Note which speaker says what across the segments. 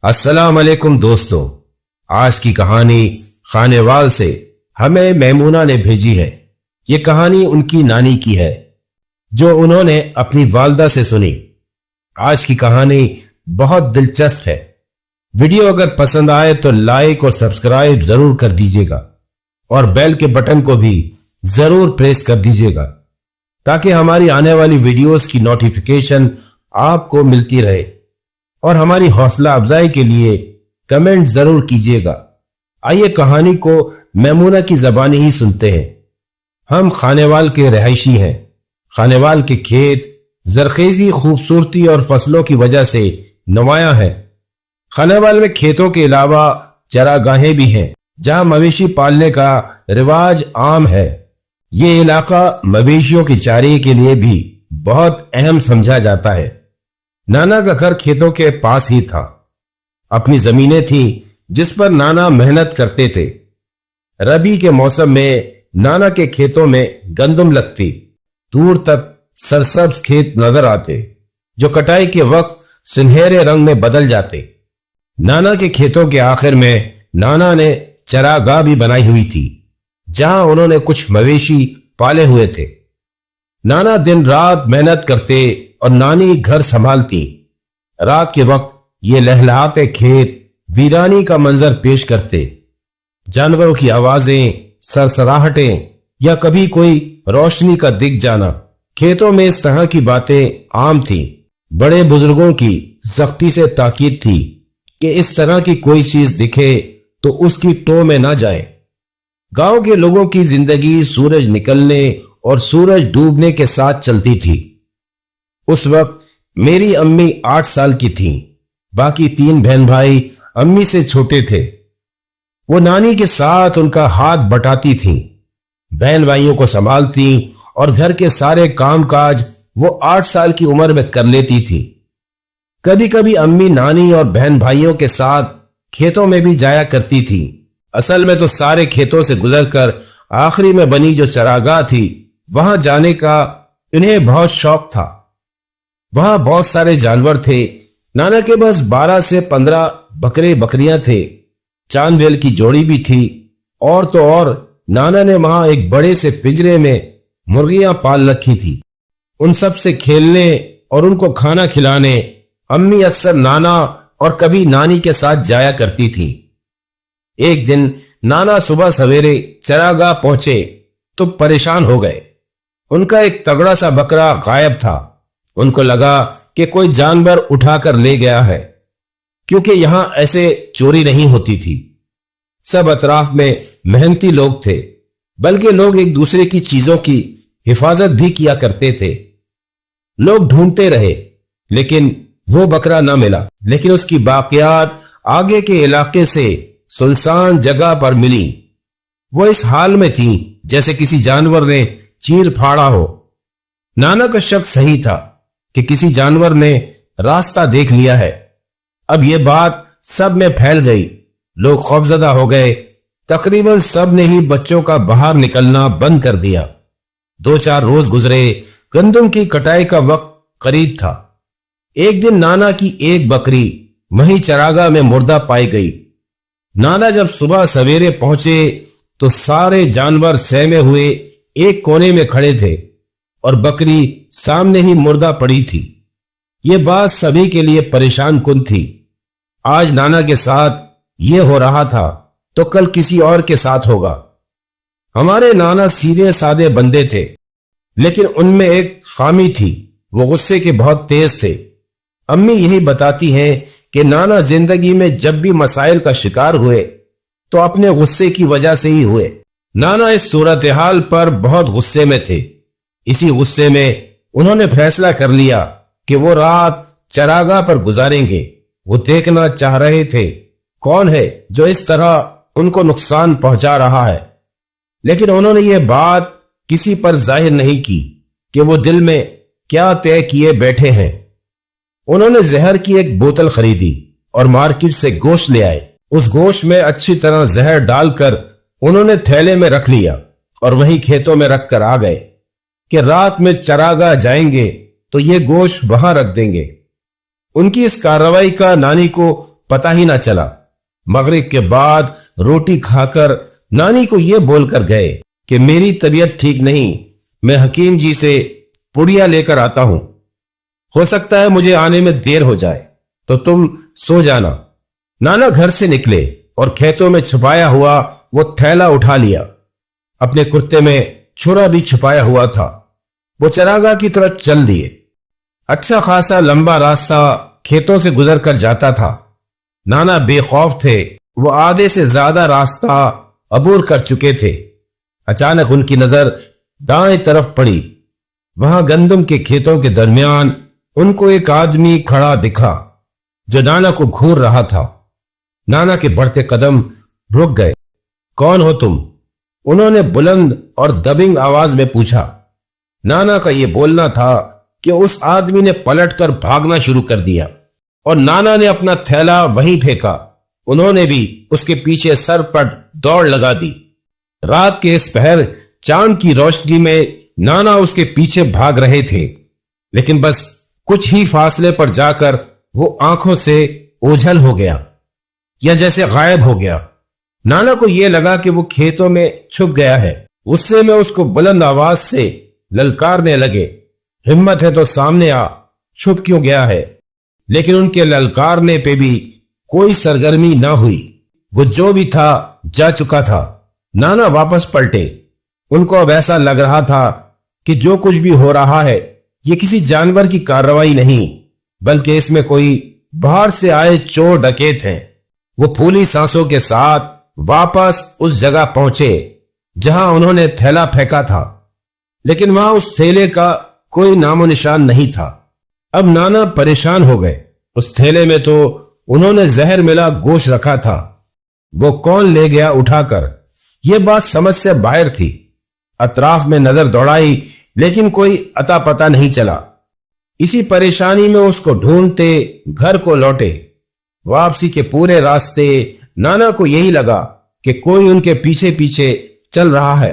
Speaker 1: अस्सलाम वालेकुम दोस्तों, आज की कहानी खानेवाल से हमें मैमूना ने भेजी है। ये कहानी उनकी नानी की है जो उन्होंने अपनी वालदा से सुनी। आज की कहानी बहुत दिलचस्प है। वीडियो अगर पसंद आए तो लाइक और सब्सक्राइब जरूर कर दीजिएगा और बेल के बटन को भी जरूर प्रेस कर दीजिएगा ताकि हमारी आने वाली वीडियोस की नोटिफिकेशन आपको मिलती रहे और हमारी हौसला अफजाई के लिए कमेंट जरूर कीजिएगा। आइए कहानी को मैमूना की जबानी ही सुनते हैं। हम खानेवाल के रहायशी हैं। खानेवाल के खेत जरखेजी, खूबसूरती और फसलों की वजह से नुमायां हैं। खानेवाल में खेतों के अलावा चरागाहें भी हैं जहां मवेशी पालने का रिवाज आम है। ये इलाका मवेशियों के चारे के लिए भी बहुत अहम समझा जाता है। नाना का घर खेतों के पास ही था। अपनी जमीनें थीं जिस पर नाना मेहनत करते थे। रबी के मौसम में नाना के खेतों में गंदम लगती। दूर तक सरसब्ज खेत नजर आते जो कटाई के वक्त सुनहरे रंग में बदल जाते। नाना के खेतों के आखिर में नाना ने चरागाह भी बनाई हुई थी जहां उन्होंने कुछ मवेशी पाले हुए थे। नाना दिन रात मेहनत करते और नानी घर संभालती। रात के वक्त ये लहलहाते खेत वीरानी का मंजर पेश करते। जानवरों की आवाजें, सरसराहटें या कभी कोई रोशनी का दिख जाना। खेतों में इस तरह की बातें आम थी। बड़े बुजुर्गों की सख्ती से ताकीद थी कि इस तरह की कोई चीज दिखे तो उसकी टो में ना जाए। गांव के लोगों की जिंदगी सूरज निकलने और सूरज डूबने के साथ चलती थी। उस वक्त मेरी अम्मी 8 साल की थीं। बाकी 3 बहन भाई अम्मी से छोटे थे। वो नानी के साथ उनका हाथ बटाती थीं, बहन भाइयों को संभालती और घर के सारे कामकाज वो 8 साल की उम्र में कर लेती थी। कभी कभी अम्मी नानी और बहन भाइयों के साथ खेतों में भी जाया करती थी। असल में तो सारे खेतों से गुजरकर आखिरी में बनी जो चरागाह थी वहां जाने का इन्हें बहुत शौक था। वहां बहुत सारे जानवर थे। नाना के पास 12 से 15 बकरे बकरियां थे। चांदवेल की जोड़ी भी थी। और तो और नाना ने वहां एक बड़े से पिंजरे में मुर्गियां पाल रखी थी। उन सब से खेलने और उनको खाना खिलाने अम्मी अक्सर नाना और कभी नानी के साथ जाया करती थी। एक दिन नाना सुबह सवेरे चरागाह पहुंचे तो परेशान हो गए। उनका एक तगड़ा सा बकरा गायब था। उनको लगा कि कोई जानवर उठाकर ले गया है क्योंकि यहां ऐसे चोरी नहीं होती थी। सब अतराफ में मेहनती लोग थे, बल्कि लोग एक दूसरे की चीजों की हिफाजत भी किया करते थे। लोग ढूंढते रहे लेकिन वो बकरा न मिला। लेकिन उसकी बाकियात आगे के इलाके से सुनसान जगह पर मिली। वो इस हाल में थी जैसे किसी जानवर ने चीर फाड़ा हो। नाना का शक सही था कि किसी जानवर ने रास्ता देख लिया है। अब यह बात सब में फैल गई। लोग खौफजदा हो गए। तकरीबन सब ने ही बच्चों का बाहर निकलना बंद कर दिया। 2-4 रोज गुजरे। गंदम की कटाई का वक्त करीब था। एक दिन नाना की एक बकरी वहीं चरागाह में मुर्दा पाई गई। नाना जब सुबह सवेरे पहुंचे तो सारे जानवर सहमे हुए एक कोने में खड़े थे और बकरी सामने ही मुर्दा पड़ी थी। ये बात सभी के लिए परेशान कुन थी। आज नाना के साथ ये हो रहा था तो कल किसी और के साथ होगा। हमारे नाना सीधे सादे बंदे थे, लेकिन उनमें एक खामी थी, वो गुस्से के बहुत तेज थे। अम्मी यही बताती हैं कि नाना जिंदगी में जब भी मसाइल का शिकार हुए तो अपने गुस्से की वजह से ही हुए। नाना इस सूरत हाल पर बहुत गुस्से में थे। इसी गुस्से में उन्होंने फैसला कर लिया कि वो रात चरागाह पर गुजारेंगे। वो देखना चाह रहे थे कौन है जो इस तरह उनको नुकसान पहुंचा रहा है। लेकिन उन्होंने ये बात किसी पर जाहिर नहीं की कि वो दिल में क्या तय किए बैठे हैं। उन्होंने जहर की एक बोतल खरीदी और मार्केट से गोश्त ले आए। उस गोश्त में अच्छी तरह जहर डालकर उन्होंने थैले में रख लिया और वहीं खेतों में रखकर आ गए कि रात में चरागाह जाएंगे तो ये गोश्त वहां रख देंगे। उनकी इस कार्रवाई का नानी को पता ही ना चला। मगरिब के बाद रोटी खाकर नानी को यह बोलकर गए कि मेरी तबीयत ठीक नहीं, मैं हकीम जी से पुड़िया लेकर आता हूं, हो सकता है मुझे आने में देर हो जाए, तो तुम सो जाना। नाना घर से निकले और खेतों में छुपाया हुआ वो थैला उठा लिया। अपने कुर्ते में छुरा भी छुपाया हुआ था। वो चरागाह की तरफ चल दिए। अच्छा खासा लंबा रास्ता खेतों से गुजर कर जाता था। नाना बेखौफ थे, वो आधे से ज्यादा रास्ता अबूर कर चुके थे। अचानक उनकी नजर दाएं तरफ पड़ी। वहां गंदम के खेतों के दरमियान उनको एक आदमी खड़ा दिखा जो नाना को घूर रहा था। नाना के बढ़ते कदम रुक गए। कौन हो तुम? उन्होंने बुलंद और दबिंग आवाज में पूछा। नाना का यह बोलना था कि उस आदमी ने पलटकर भागना शुरू कर दिया और नाना ने अपना थैला वहीं फेंका। उन्होंने भी उसके पीछे सर पर दौड़ लगा दी। रात के इस पहर चांद की रोशनी में नाना उसके पीछे भाग रहे थे, लेकिन बस कुछ ही फासले पर जाकर वो आंखों से ओझल हो गया या जैसे गायब हो गया। नाना को यह लगा कि वो खेतों में छुप गया है। उससे में उसको बुलंद आवाज से ललकारने लगे, हिम्मत है तो सामने आ, छुप क्यों गया है? लेकिन उनके ललकारने पे भी कोई सरगर्मी ना हुई। वो जो भी था जा चुका था। नाना वापस पलटे। उनको अब ऐसा लग रहा था कि जो कुछ भी हो रहा है ये किसी जानवर की कार्रवाई नहीं, बल्कि इसमें कोई बाहर से आए चोर डकैत हैं। वो फूली सांसों के साथ वापस उस जगह पहुंचे जहां उन्होंने थैला फेंका था, लेकिन वहां उस थैले का कोई नामो निशान नहीं था। अब नाना परेशान हो गए। उस थैले में तो उन्होंने जहर मिला गोश्त रखा था। वो कौन ले गया उठाकर? यह बात समझ से बाहर थी। अतराफ में नजर दौड़ाई, लेकिन कोई अता पता नहीं चला। इसी परेशानी में उसको ढूंढते घर को लौटे। वापसी के पूरे रास्ते नाना को यही लगा कि कोई उनके पीछे पीछे चल रहा है।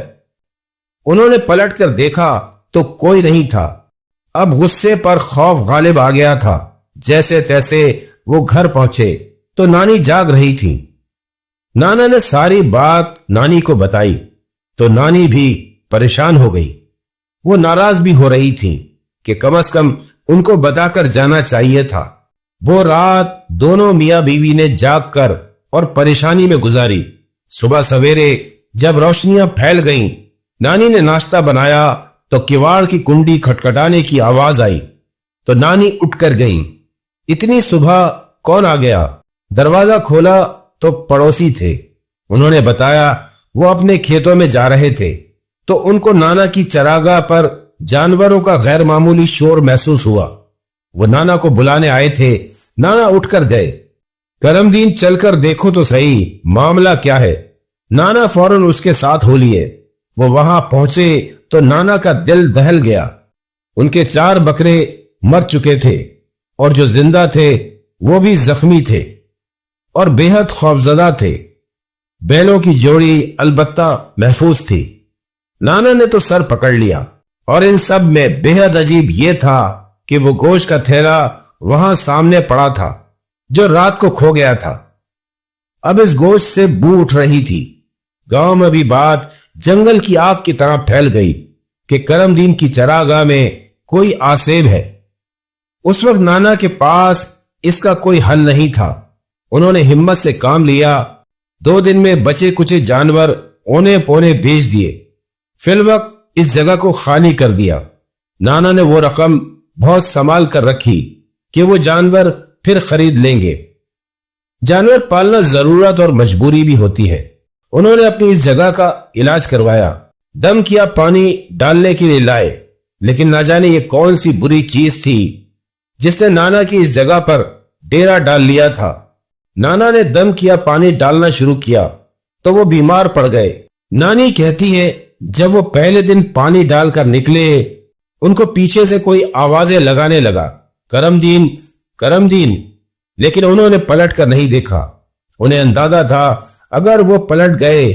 Speaker 1: उन्होंने पलटकर देखा तो कोई नहीं था। अब गुस्से पर खौफ गालिब आ गया था। जैसे तैसे वो घर पहुंचे तो नानी जाग रही थी। नाना ने सारी बात नानी को बताई तो नानी भी परेशान हो गई। वो नाराज भी हो रही थी कि कम से कम उनको बताकर जाना चाहिए था। वो रात दोनों मियां बीवी ने जाग कर और परेशानी में गुजारी। सुबह सवेरे जब रोशनियां फैल गईं, नानी ने नाश्ता बनाया तो किवाड़ की कुंडी खटखटाने की आवाज आई तो नानी उठकर गईं। इतनी सुबह कौन आ गया? दरवाजा खोला तो पड़ोसी थे। उन्होंने बताया वो अपने खेतों में जा रहे थे तो उनको नाना की चरागाह पर जानवरों का गैर मामूली शोर महसूस हुआ। वो नाना को बुलाने आए थे। नाना उठकर गए। करमदीन चलकर देखो तो सही, मामला क्या है? नाना फौरन उसके साथ हो लिए। वो वहां पहुंचे तो नाना का दिल दहल गया। उनके 4 बकरे मर चुके थे और जो जिंदा थे वो भी जख्मी थे और बेहद खौफजदा थे। बैलों की जोड़ी अलबत्ता महफूज थी। नाना ने तो सर पकड़ लिया। और इन सब में बेहद अजीब यह था कि वो गोश्त का थैला वहां सामने पड़ा था जो रात को खो गया था। अब इस गोश्त से बू उठ रही थी। गांव में भी बात जंगल की आग की तरह फैल गई कि करमदीन की चरागाह में कोई आसेब है। उस वक्त नाना के पास इसका कोई हल नहीं था। उन्होंने हिम्मत से काम लिया। 2 दिन में बचे कुचे जानवर ओने पोने बेच दिए। फिलवक्त इस जगह को खाली कर दिया। नाना ने वो रकम बहुत संभाल कर रखी कि वो जानवर फिर खरीद लेंगे। जानवर पालना जरूरत और मजबूरी भी होती है। उन्होंने अपनी इस जगह का इलाज करवाया। दम किया पानी डालने के लिए लाए, लेकिन ना जाने ये कौन सी बुरी चीज थी जिसने नाना की इस जगह पर डेरा डाल लिया था। नाना ने दम किया पानी डालना शुरू किया तो वो बीमार पड़ गए। नानी कहती है जब वो पहले दिन पानी डालकर निकले उनको पीछे से कोई आवाजें लगाने लगा, करमदीन करमदीन, लेकिन उन्होंने पलट कर नहीं देखा। उन्हें अंदाजा था अगर वो पलट गए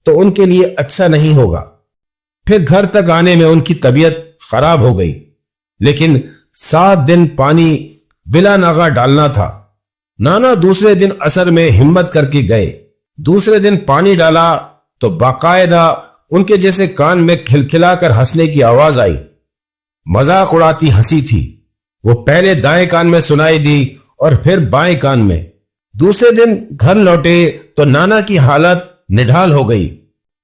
Speaker 1: तो उनके लिए अच्छा नहीं होगा। फिर घर तक आने में उनकी तबीयत खराब हो गई। लेकिन 7 दिन पानी बिला नागा डालना था। नाना दूसरे दिन असर में हिम्मत करके गए। दूसरे दिन पानी डाला तो बाकायदा उनके जैसे कान में खिलखिलाकर हंसने की आवाज आई। मजाक उड़ाती हंसी थी। वो पहले दाएं कान में सुनाई दी और फिर बाएं कान में। दूसरे दिन घर लौटे तो नाना की हालत निढाल हो गई।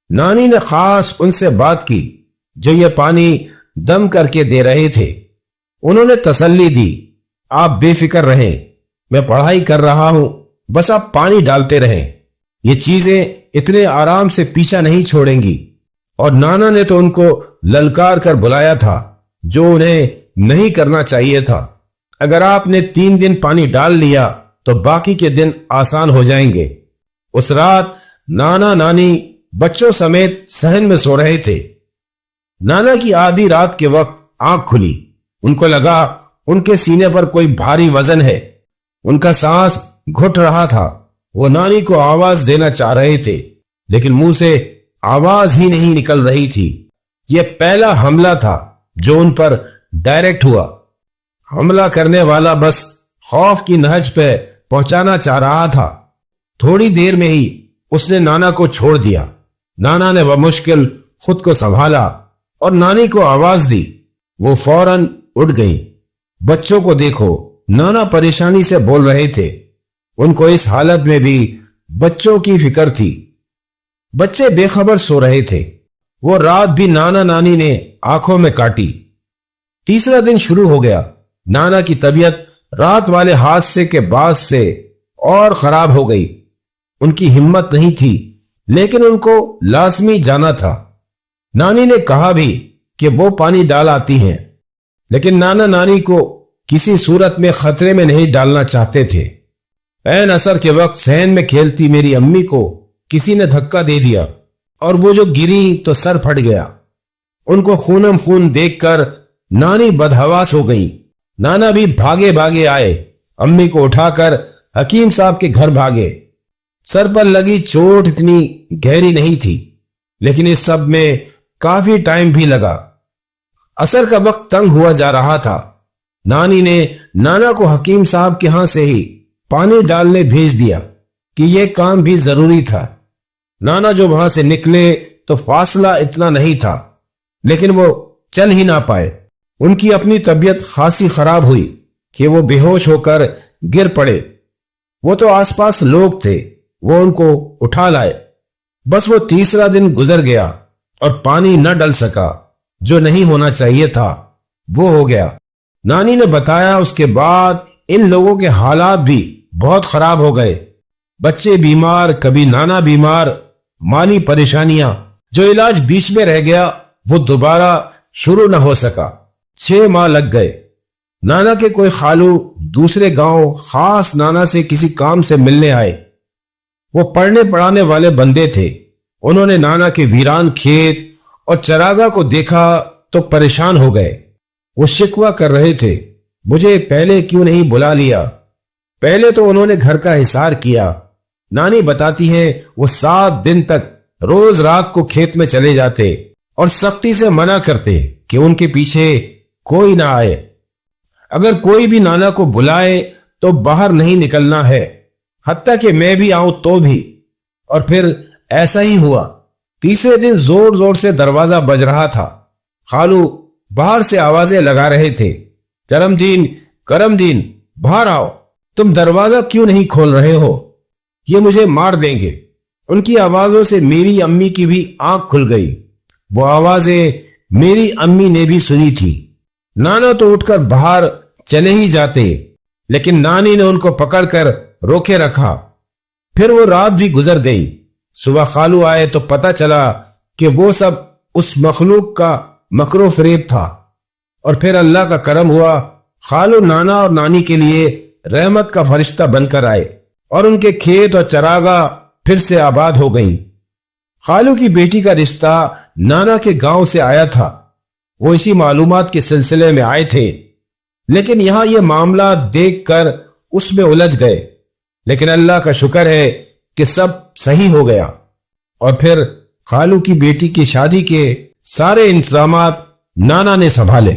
Speaker 1: नानी ने खास उनसे बात की जो ये पानी दम करके दे रहे थे। उन्होंने तसल्ली दी, आप बेफिक्र रहें, मैं पढ़ाई कर रहा हूं, बस आप पानी डालते रहें, ये चीजें इतने आराम से पीछा नहीं छोड़ेंगी। और नाना ने तो उनको ललकार कर बुलाया था जो उन्हें नहीं करना चाहिए था। अगर आपने 3 दिन पानी डाल लिया तो बाकी के दिन आसान हो जाएंगे। उस रात नाना नानी बच्चों समेत सहन में सो रहे थे। नाना की आधी रात के वक्त आंख खुली। उनको लगा उनके सीने पर कोई भारी वजन है। उनका सांस घुट रहा था। वो नानी को आवाज देना चाह रहे थे लेकिन मुंह से आवाज ही नहीं निकल रही थी। यह पहला हमला था जो उन पर डायरेक्ट हुआ। हमला करने वाला बस खौफ की नहज पे पहुंचाना चाह रहा था। थोड़ी देर में ही उसने नाना को छोड़ दिया। नाना ने बमुश्किल खुद को संभाला और नानी को आवाज दी। वो फौरन उठ गई। बच्चों को देखो, नाना परेशानी से बोल रहे थे। उनको इस हालत में भी बच्चों की फिक्र थी। बच्चे बेखबर सो रहे थे। वो रात भी नाना नानी ने आंखों में काटी। तीसरा दिन शुरू हो गया। नाना की तबीयत रात वाले हादसे के बाद से और खराब हो गई। उनकी हिम्मत नहीं थी लेकिन उनको लाजमी जाना था। नानी ने कहा भी कि वो पानी डाल आती हैं लेकिन नाना नानी को किसी सूरत में खतरे में नहीं डालना चाहते थे। ऐन असर के वक्त सहन में खेलती मेरी अम्मी को किसी ने धक्का दे दिया और वो जो गिरी तो सर फट गया। उनको खूनम खून देखकर नानी बदहवास हो गई। नाना भी भागे भागे आए। अम्मी को उठाकर हकीम साहब के घर भागे। सर पर लगी चोट इतनी गहरी नहीं थी लेकिन इस सब में काफी टाइम भी लगा। असर का वक्त तंग हुआ जा रहा था। नानी ने नाना को हकीम साहब के यहां से ही पानी डालने भेज दिया कि यह काम भी जरूरी था। नाना जो वहां से निकले तो फासला इतना नहीं था लेकिन वो चल ही ना पाए। उनकी अपनी तबीयत खासी खराब हुई कि वो बेहोश होकर गिर पड़े। वो तो आसपास लोग थे, वो उनको उठा लाए। बस वो तीसरा दिन गुजर गया और पानी न डल सका। जो नहीं होना चाहिए था वो हो गया। नानी ने बताया उसके बाद इन लोगों के हालात भी बहुत खराब हो गए। बच्चे बीमार, कभी नाना बीमार, माली परेशानियां। जो इलाज बीच में रह गया वो दोबारा शुरू न हो सका। 6 माह लग गए। नाना के कोई खालू दूसरे गांव खास नाना से किसी काम से मिलने आए। वो पढ़ने पढ़ाने वाले बंदे थे। उन्होंने नाना के वीरान खेत और चरागा को देखा तो परेशान हो गए। वो शिकवा कर रहे थे, मुझे पहले क्यों नहीं बुला लिया। पहले तो उन्होंने घर का हिसार किया। नानी बताती है वो 7 दिन तक रोज रात को खेत में चले जाते और सख्ती से मना करते कि उनके पीछे कोई ना आए। अगर कोई भी नाना को बुलाए तो बाहर नहीं निकलना है, हत्ता कि मैं भी आऊं तो भी। और फिर ऐसा ही हुआ। तीसरे दिन जोर जोर से दरवाजा बज रहा था। खालू बाहर से आवाजें लगा रहे थे, करमदीन करमदीन बाहर आओ, तुम दरवाजा क्यों नहीं खोल रहे हो, ये मुझे मार देंगे। उनकी आवाजों से मेरी अम्मी की भी आंख खुल गई। वो आवाजें मेरी अम्मी ने भी सुनी थी। नाना तो उठकर बाहर चले ही जाते लेकिन नानी ने उनको पकड़कर रोके रखा। फिर वो रात भी गुजर गई। सुबह खालू आए तो पता चला कि वो सब उस मखलूक का मकरो फरेब था। और फिर अल्लाह का करम हुआ, खालू नाना और नानी के लिए रहमत का फरिश्ता बनकर आए और उनके खेत और चरागा फिर से आबाद हो गई। खालू की बेटी का रिश्ता नाना के गांव से आया था। वो इसी मालूमात के सिलसिले में आए थे लेकिन यहां यह मामला देखकर उसमें उलझ गए। लेकिन अल्लाह का शुक्र है कि सब सही हो गया। और फिर खालू की बेटी की शादी के सारे इंतजामात नाना ने संभाले।